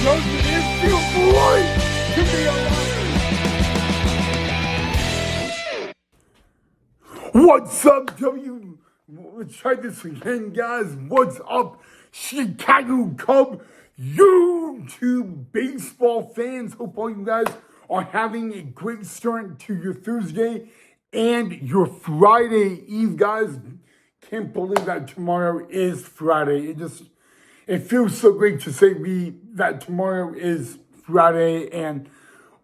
Doesn't it feel great to be alive? What's up, W? Let's try this again, guys. What's up, Chicago Cub YouTube baseball fans? Hope all you guys are having a great start to your Thursday and your Friday Eve, guys. Can't believe that tomorrow is Friday. It feels so great to say that tomorrow is Friday and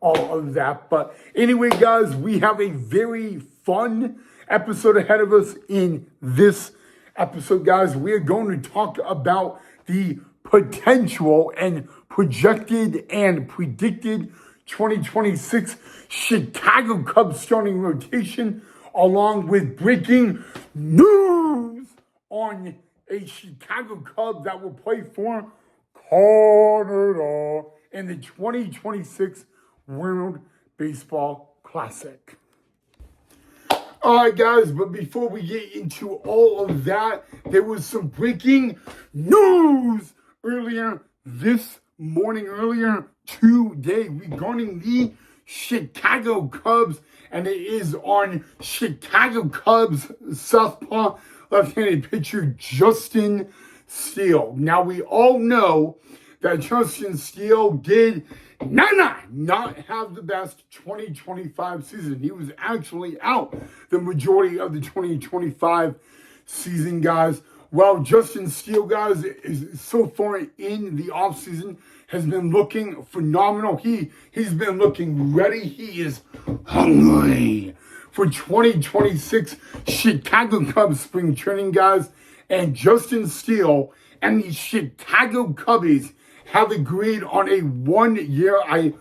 all of that. But anyway, guys, we have a very fun episode ahead of us. In this episode, guys, we are going to talk about the potential and projected and predicted 2026 Chicago Cubs starting rotation, along with breaking news on a Chicago Cub that will play for Canada in the 2026 World Baseball Classic. All right, guys, but before we get into all of that, there was some breaking news earlier today regarding the Chicago Cubs, and it is on Chicago Cubs southpaw left-handed pitcher Justin Steele. Now, we all know that Justin Steele did not have the best 2025 season. He was actually out the majority of the 2025 season, guys. Well, Justin Steele, guys, is so far in the offseason has been looking phenomenal. He's been looking ready. He is hungry for 2026 Chicago Cubs spring training, guys. And Justin Steele and the Chicago Cubbies have agreed on a 1 year. I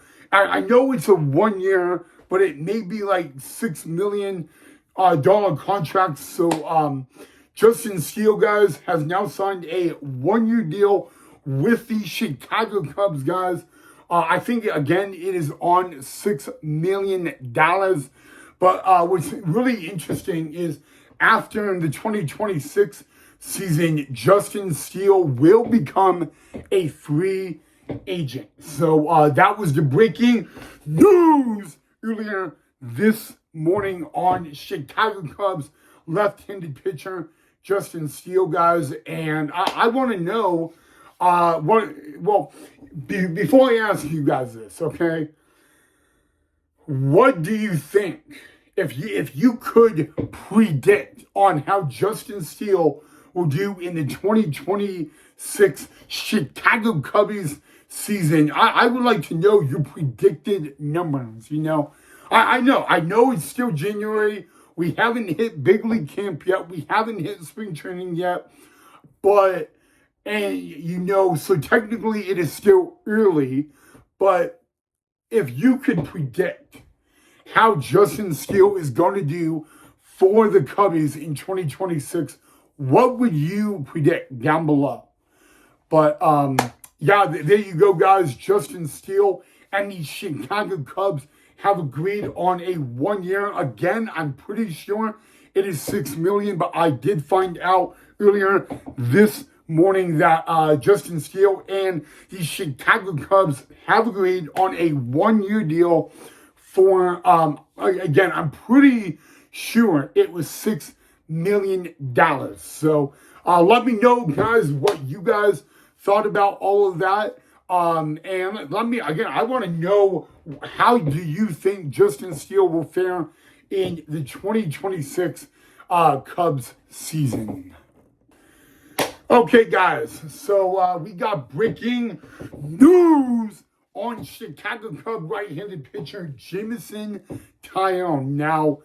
know it's a 1 year, but it may be like $6 million dollar contract. So Justin Steele, guys, has now signed a 1 year deal with the Chicago Cubs, guys. I think, again, it is on $6 million. But what's really interesting is after the 2026 season, Justin Steele will become a free agent. So that was the breaking news earlier this morning on Chicago Cubs left-handed pitcher Justin Steele, guys. And I want to know, before I ask you guys this, okay, what do you think, if you could predict on how Justin Steele will do in the 2026 Chicago Cubbies season? I would like to know your predicted numbers. You know, I know it's still January. We haven't hit big league camp yet. We haven't hit spring training yet. But, so technically it is still early. But if you could predict how Justin Steele is going to do for the Cubbies in 2026, what would you predict down below? But, there you go, guys. Justin Steele and the Chicago Cubs have agreed on a 1 year. Again, I'm pretty sure it is $6 million, but I did find out earlier this morning that Justin Steele and the Chicago Cubs have agreed on a 1 year deal for, again, I'm pretty sure it was $6 million. So let me know, guys, what you guys thought about all of that. And let me, again, I want to know, how do you think Justin Steele will fare in the 2026 Cubs season? Okay, guys, so we got breaking news on Chicago Cub right-handed pitcher Jameson Taillon. Now,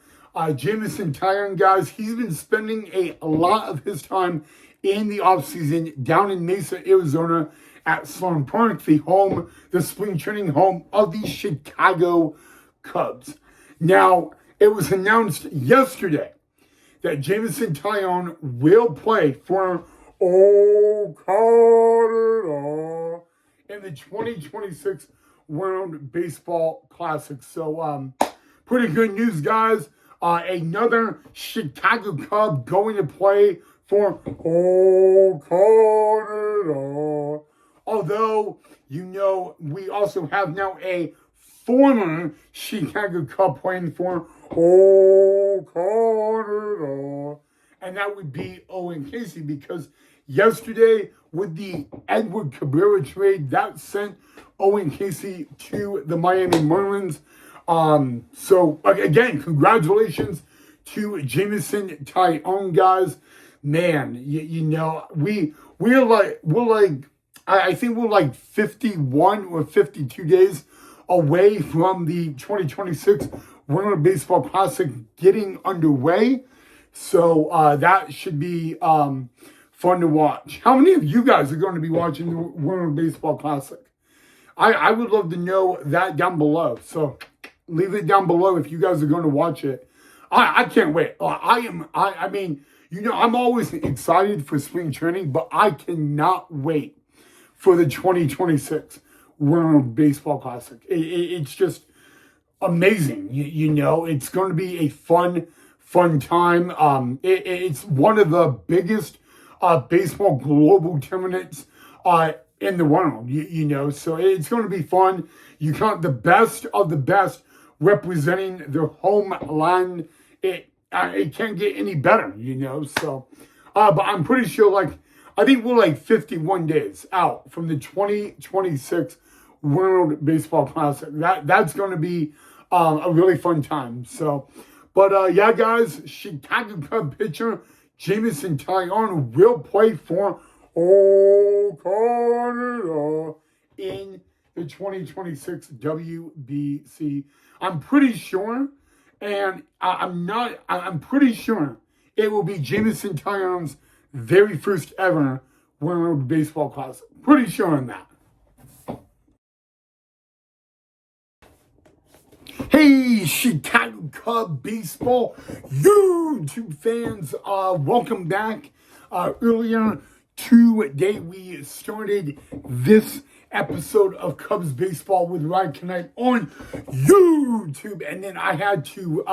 Jameson Taillon, guys, he's been spending a lot of his time in the offseason down in Mesa, Arizona at Sloan Park, the spring training home of the Chicago Cubs. Now, it was announced yesterday that Jameson Taillon will play for Canada in the 2026 World Baseball Classic. So, pretty good news, guys. Another Chicago Cub going to play for Canada Although, we also have now a former Chicago Cub playing for Canada. And that would be Owen Casey, because yesterday with the Edward Cabrera trade, that sent Owen Casey to the Miami Marlins. So again, congratulations to Jameson Taillon, guys. Man, I think we're like 51 or 52 days away from the 2026 Winter Baseball Classic getting underway. So that should be fun to watch. How many of you guys are going to be watching the Winter Baseball Classic? I would love to know that down below. So leave it down below if you guys are going to watch it. I can't wait. I'm always excited for spring training, but I cannot wait for the 2026 Winter Baseball Classic. It's just amazing. It's going to be a fun time. It's one of the biggest baseball global tournaments in the world, so it's going to be fun. You got the best of the best representing their homeland. It can't get any better, so, but I'm pretty sure, I think we're 51 days out from the 2026 World Baseball Classic. That's going to be a really fun time. So, but yeah, guys, Chicago Cub pitcher Jameson Taillon will play for Canada in the 2026 WBC. I'm pretty sure, and I'm pretty sure it will be Jameson Taillon's very first ever World Baseball Classic. Pretty sure on that. Hey, Chicago Cub baseball YouTube fans, welcome back. Earlier today, we started this episode of Cubs Baseball with Ryan Knight on YouTube, and then I had to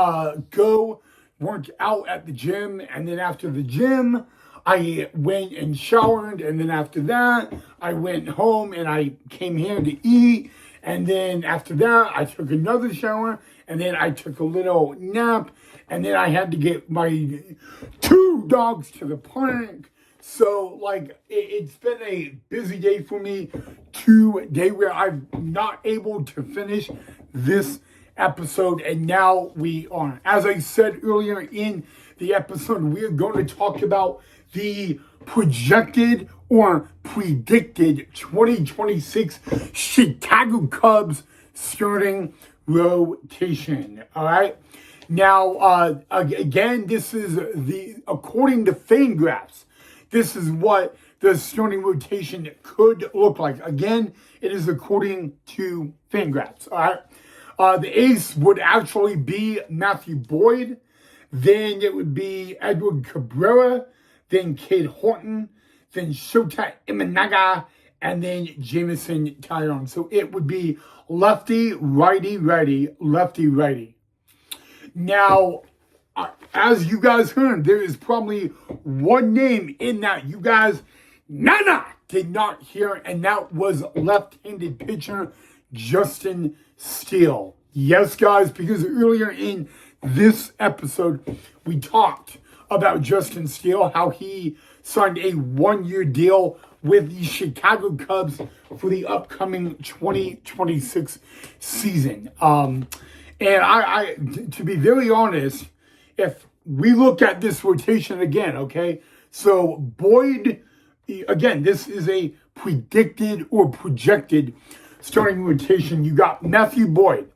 go work out at the gym, and then after the gym, I went and showered, and then after that, I went home and I came here to eat. And then after that, I took another shower, and then I took a little nap, and then I had to get my 2 dogs to the park. So, it's been a busy day for me today where I'm not able to finish this episode, and now we are. As I said earlier in the episode, we are going to talk about the projected or predicted 2026 Chicago Cubs starting rotation. All right. Now, again, this is according to Fangraphs, this is what the starting rotation could look like. Again, it is according to Fangraphs. All right. The ace would actually be Matthew Boyd. Then it would be Edward Cabrera. Then Cade Horton, then Shota Imanaga, and then Jameson Taillon. So it would be lefty, righty, righty, lefty, righty. Now, as you guys heard, there is probably one name in that you guys did not hear, and that was left-handed pitcher Justin Steele. Yes, guys, because earlier in this episode, we talked about Justin Steele, how he signed a 1-year deal with the Chicago Cubs for the upcoming 2026 season. And I to be very honest, if we look at this rotation again, okay, so Boyd, again, this is a predicted or projected starting rotation. You got Matthew Boyd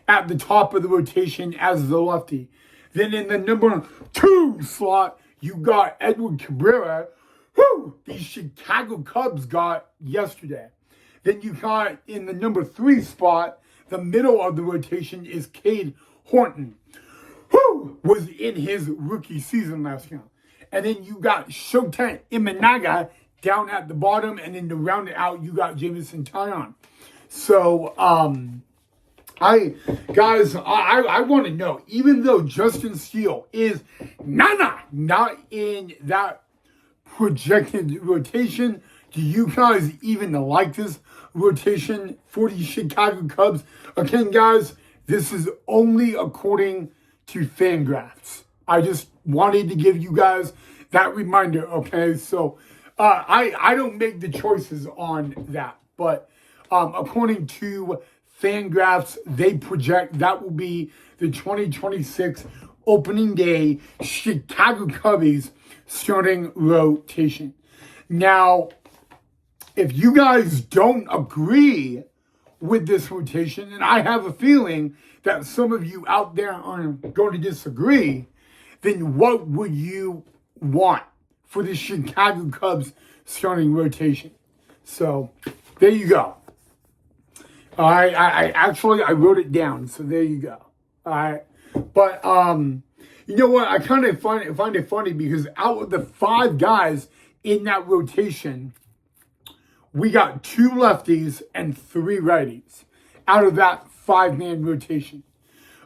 at the top of the rotation as the lefty. Then in the number 2 slot, you got Edward Cabrera, who the Chicago Cubs got yesterday. Then you got in the number 3 spot, the middle of the rotation is Cade Horton, who was in his rookie season last year. And then you got Shota Imanaga down at the bottom, and then to round it out, you got Jameson Taillon. So, I want to know, even though Justin Steele is not in that projected rotation, Do you guys even like this rotation for the Chicago Cubs? Again, guys, this is only according to Fangraphs. I just wanted to give you guys that reminder, okay? So I don't make the choices on that, but according to Fangraphs, they project that will be the 2026 opening day Chicago Cubbies starting rotation. Now, if you guys don't agree with this rotation, and I have a feeling that some of you out there are going to disagree, then what would you want for the Chicago Cubs starting rotation? So there you go. All right, I wrote it down, so there you go. All right, but you know what? I kind of find it funny because out of the 5 guys in that rotation, we got 2 lefties and 3 righties out of that 5-man rotation.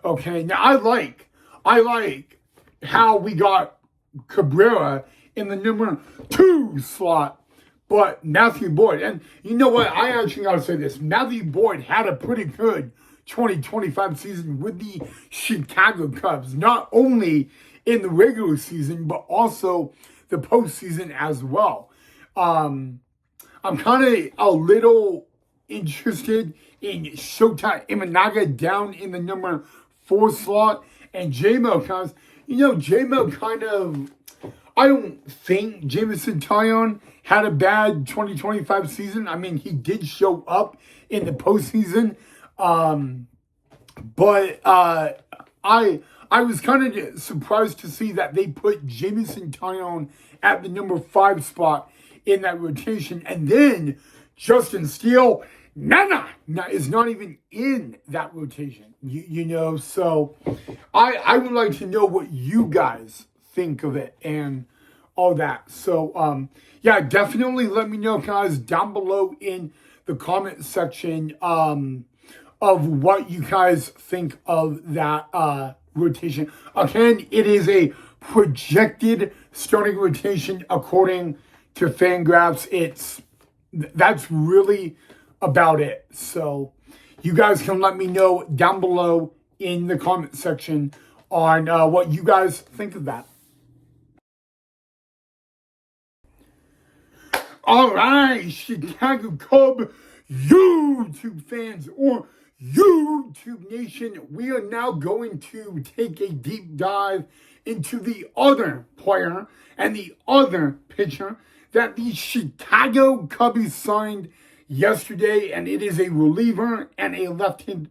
Okay, now I like how we got Cabrera in the number 2 slot, but Matthew Boyd, and you know what? I actually got to say this. Matthew Boyd had a pretty good 2025 season with the Chicago Cubs, not only in the regular season, but also the postseason as well. I'm kind of a little interested in Shota Imanaga down in the number 4 slot. And J-Mo kind of, I don't think Jameson Taillon had a bad 2025 season. I mean, he did show up in the postseason. But I was kind of surprised to see that they put Jameson Taillon at the number 5 spot in that rotation. And then Justin Steele, is not even in that rotation. You know, so I would like to know what you guys think of it and all that. So, yeah, definitely let me know, guys, down below in the comment section of what you guys think of that rotation. Again, it is a projected starting rotation according to Fangraphs. That's really about it. So you guys can let me know down below in the comment section on what you guys think of that. All right, Chicago Cub YouTube fans or YouTube Nation, we are now going to take a deep dive into the other player and the other pitcher that the Chicago Cubbies signed yesterday, and it is a reliever and a left-handed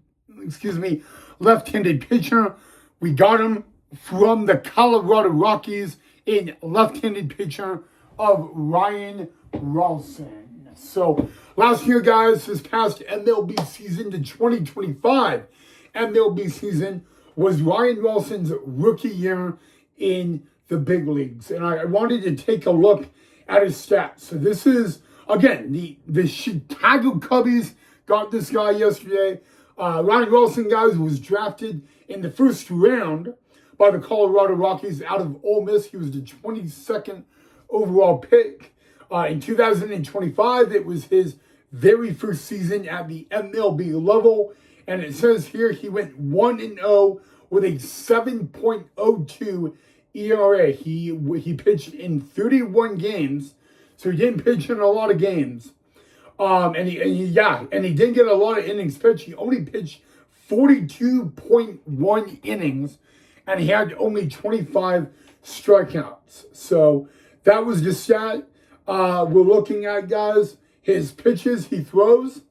pitcher. We got him from the Colorado Rockies, a left-handed pitcher of Ryan Ralston. So last year, guys, this past MLB season, the 2025 MLB season, was Ryan Ralston's rookie year in the big leagues. And I wanted to take a look at his stats. So this is, again, the Chicago Cubbies got this guy yesterday. Ryan Ralston, guys, was drafted in the first round by the Colorado Rockies out of Ole Miss. He was the 22nd overall pick. In 2025, it was his very first season at the MLB level. And it says here he went 1-0 with a 7.02 ERA. He pitched in 31 games, so he didn't pitch in a lot of games. And he didn't get a lot of innings pitched. He only pitched 42.1 innings, and he had only 25 strikeouts. So that was the stat we're looking at, guys. His pitches he throws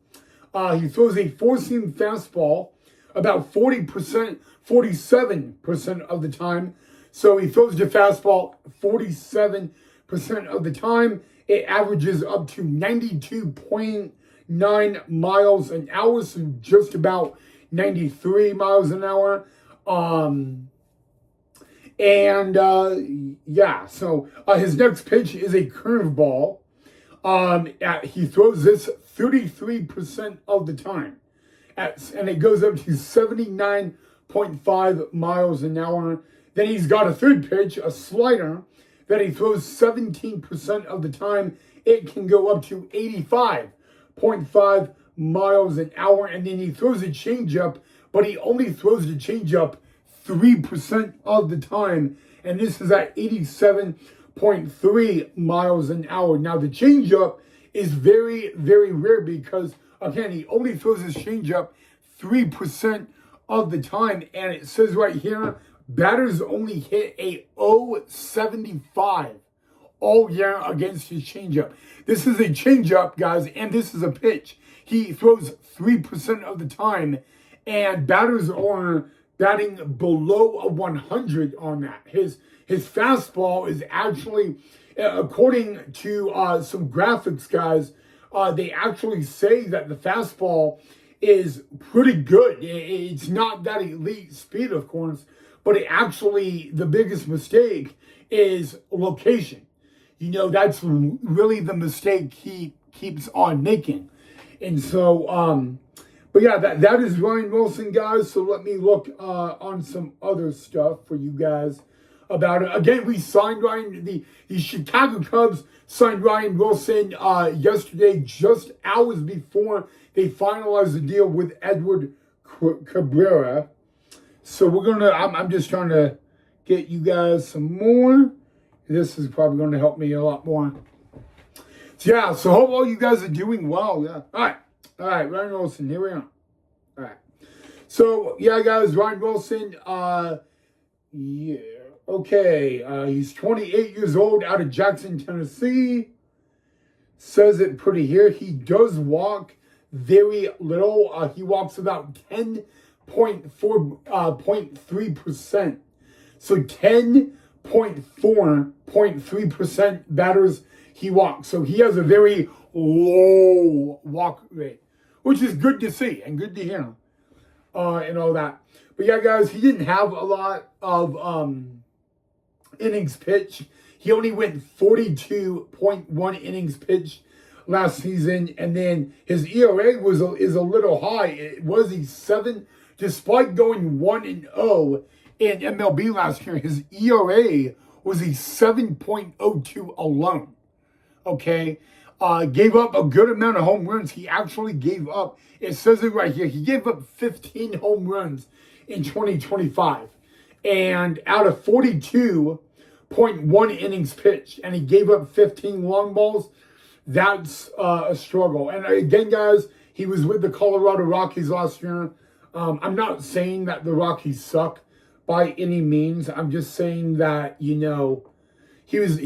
a 4-seam fastball about 47% of the time. So he throws the fastball 47% of the time. It averages up to 92.9 miles an hour, so just about 93 miles an hour. So his next pitch is a curveball. He throws this 33% of the time. And it goes up to 79.5 miles an hour. Then he's got a third pitch, a slider, that he throws 17% of the time. it can go up to 85.5 miles an hour. And then he throws a changeup, but he only throws the changeup 3% of the time. And this is at 87.3 miles an hour. Now, the changeup is very, very rare because, again, he only throws his changeup 3% of the time. And it says right here, batters only hit a .075 all year against his changeup. This is a changeup, guys, and this is a pitch. He throws 3% of the time, and batters are batting below a 100 on that. His fastball is actually, according to some graphics, guys, they actually say that the fastball is pretty good. It's not that elite speed, of course, but it actually, the biggest mistake is location. You know, that's really the mistake he keeps on making. And so, but yeah, that is Ryan Wilson, guys. So let me look on some other stuff for you guys about it. Again, we signed the Chicago Cubs signed Ryan Wilson yesterday, just hours before they finalized the deal with Edward Cabrera. So I'm just trying to get you guys some more. This is probably going to help me a lot more. So yeah, so hope all you guys are doing well. Yeah. All right, Ryan Wilson, here we are. All right. So yeah, guys, Ryan Wilson, yeah. Okay, he's 28 years old, out of Jackson, Tennessee. Says it pretty here. He does walk very little. He walks about 10.3%. So 10.3% batters he walks. So he has a very low walk rate, which is good to see and good to hear, and all that. But yeah, guys, he didn't have a lot of innings pitched. He only went 42.1 innings pitched last season, and then his ERA is a little high. It was a 7, despite going 1-0 in MLB last year. His ERA was a 7.02 alone. Okay, gave up a good amount of home runs. He actually gave up, it says it right here, he gave up 15 home runs in 2025. And out of 42.1 innings pitched, and he gave up 15 long balls, that's a struggle. And again, guys, he was with the Colorado Rockies last year. I'm not saying that the Rockies suck by any means. I'm just saying that, you know, he was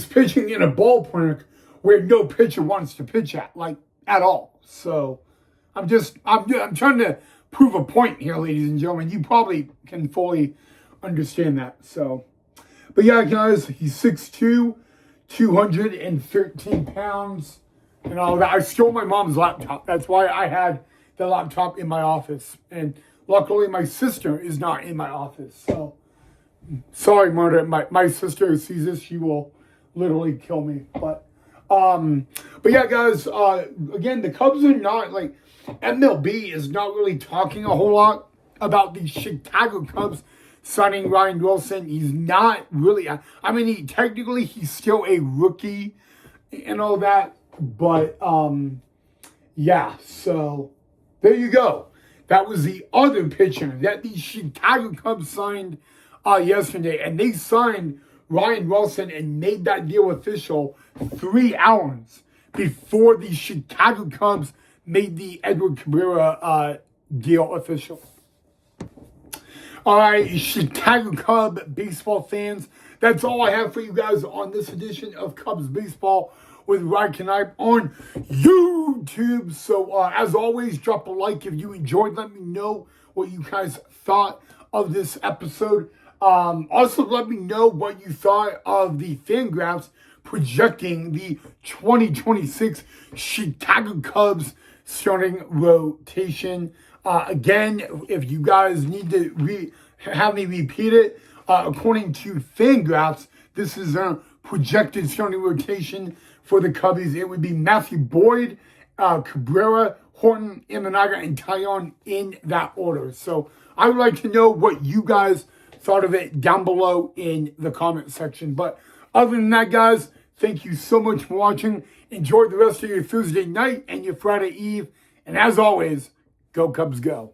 pitching in a ballpark where no pitcher wants to pitch at, like, at all. So I'm trying to prove a point here, ladies and gentlemen. You probably can fully understand that. So, but yeah, guys, he's 6'2", 213 pounds, and all that. I stole my mom's laptop. That's why I had the laptop in my office, and luckily my sister is not in my office. So sorry, Marta. My sister sees this, she will literally kill me. But yeah, guys, again, the Cubs are not, like, MLB is not really talking a whole lot about the Chicago Cubs signing Ryan Wilson. He's not really, I mean, technically he's still a rookie and all that, but yeah, so there you go. That was the other pitcher that the Chicago Cubs signed yesterday, and they signed Ryan Wilson and made that deal official 3 hours before the Chicago Cubs made the Edward Cabrera deal official. All right, Chicago Cub baseball fans, that's all I have for you guys on this edition of Cubs Baseball with Ryan Knipe on YouTube. So as always, drop a like if you enjoyed. Let me know what you guys thought of this episode. Also, let me know what you thought of the Fangraphs projecting the 2026 Chicago Cubs starting rotation. Again, if you guys need to have me repeat it, according to Fangraphs, this is a projected starting rotation for the Cubbies. It would be Matthew Boyd, Cabrera, Horton, Imanaga, and Taillon in that order. So I would like to know what you guys thought of it down below in the comment section. But other than that, guys, Thank you so much for watching. Enjoy the rest of your Thursday night and your Friday Eve. And as always, go Cubs go.